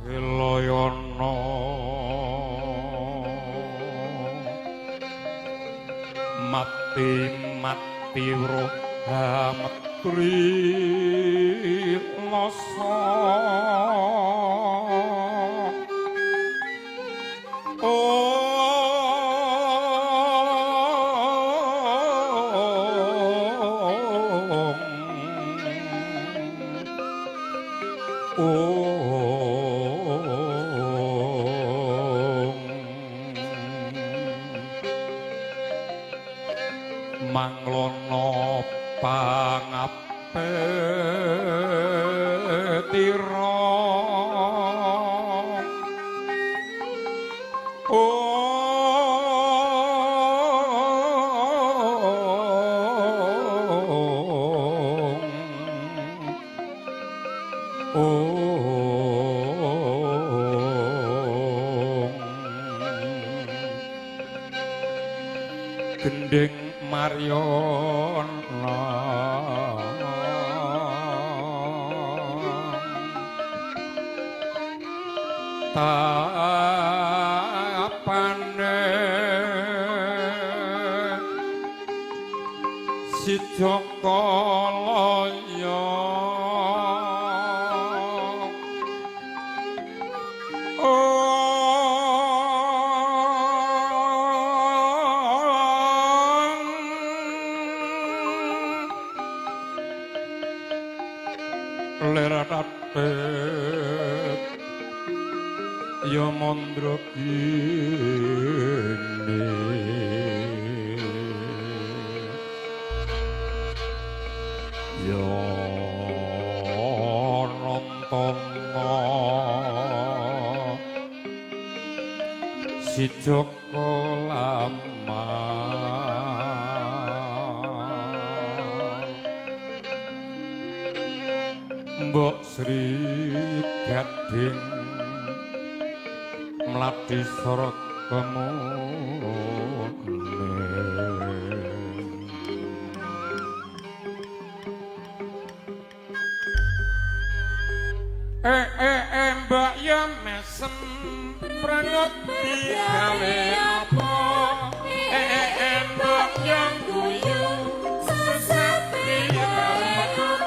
Iloyono mati roh hametri masa manglono pangapetira gending Maryana tapane si Joko Loyo leratet ya mandra kene ya nonton si Joko Lama Mbok Sri Gading mlati sorga mbak ya mesem prangot gawe apa mbak yang guyu sesatri gawe apa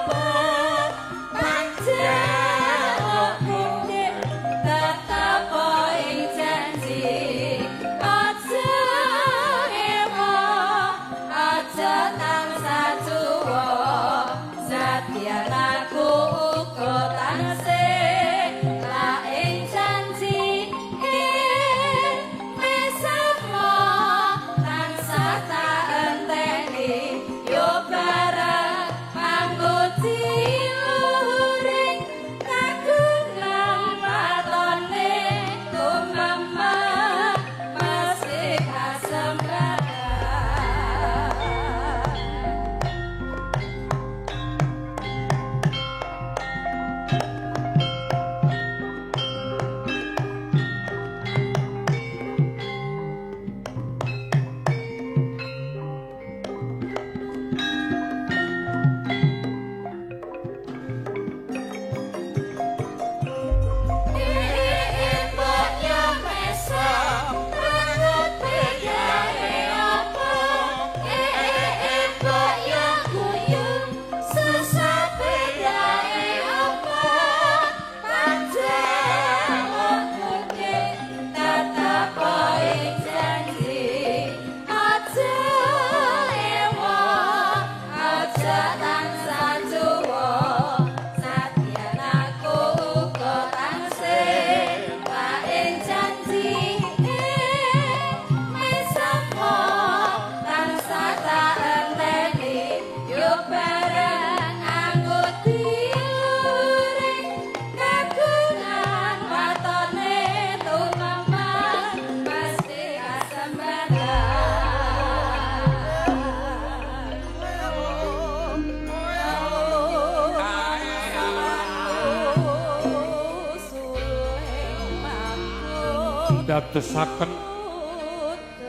dadosaken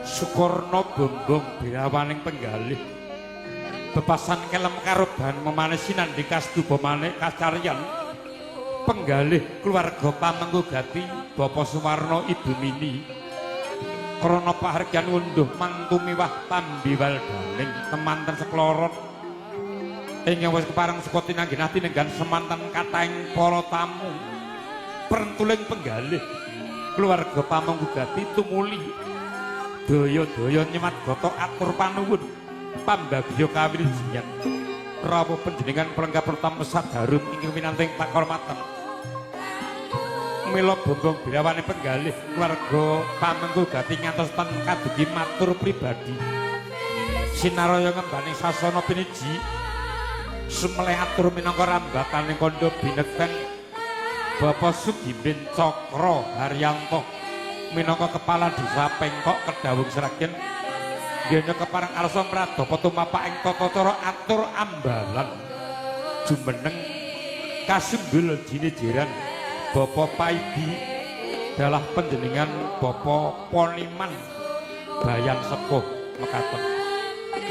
Sukorno bombong birawaning penggalih bepasan kelem karo bahan memanesinan di kastuba manik kacaryan penggalih keluarga Pamenggugati Bapak Suwarno Ibu Mini krana pahargyan ngunduh mantu miwah Tambiwal Daling temanten sekloron ingkang wis kepareng saka tinanggenati nenggan semanten katahing para tamu prentuling penggalih keluarga Pamenggugati tumuli daya-daya nyemat gata atur panuwun pambagya kawilujengan rawuh panjenengan pelengkap pertama sadarum ingkang winanting pakurmatan mila bombong birawane penggalih keluarga Pamenggugati ngantos ten kadugi matur pribadi sinaraya ngembaning sasana piniji sumeleh atur minangka rambakaning kandha bineken Bapak Sugimin Cokro Haryanto minangka kepala desa Pengkok Kedawung Sragen dene kepareng arsa mradapa tumapak ing tata cara atur ambalan jumeneng kasunggul jinejeran Bapak Paidi dalah panjenengan Bapak Poniman Bayan Sepuh mekaten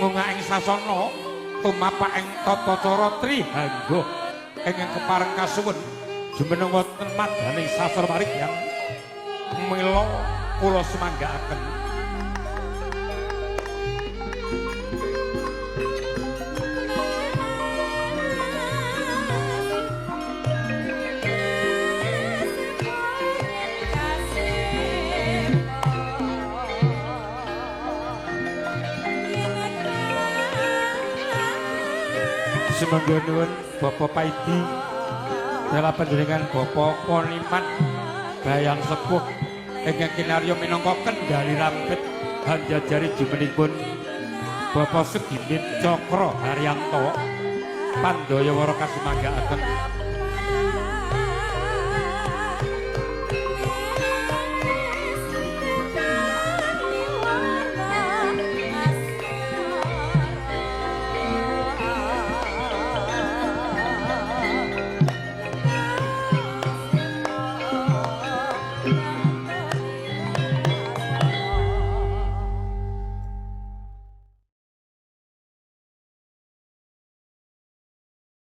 ngungah ing sasana tumapak ing tata cara trihangga ingkang kepareng kasuwun jumeneng wonten madyaning sasar parigyan mila kula semanggaaken Sumangga nuwun Bapak Paidi dalah panjenengan Bapak Poniman Bayan Sepuh ingkang kinarya minangka kendali rampit hanjajari jumenipun Bapak Sugimin Cokro Haryanto pandaya wara kasumanggaaken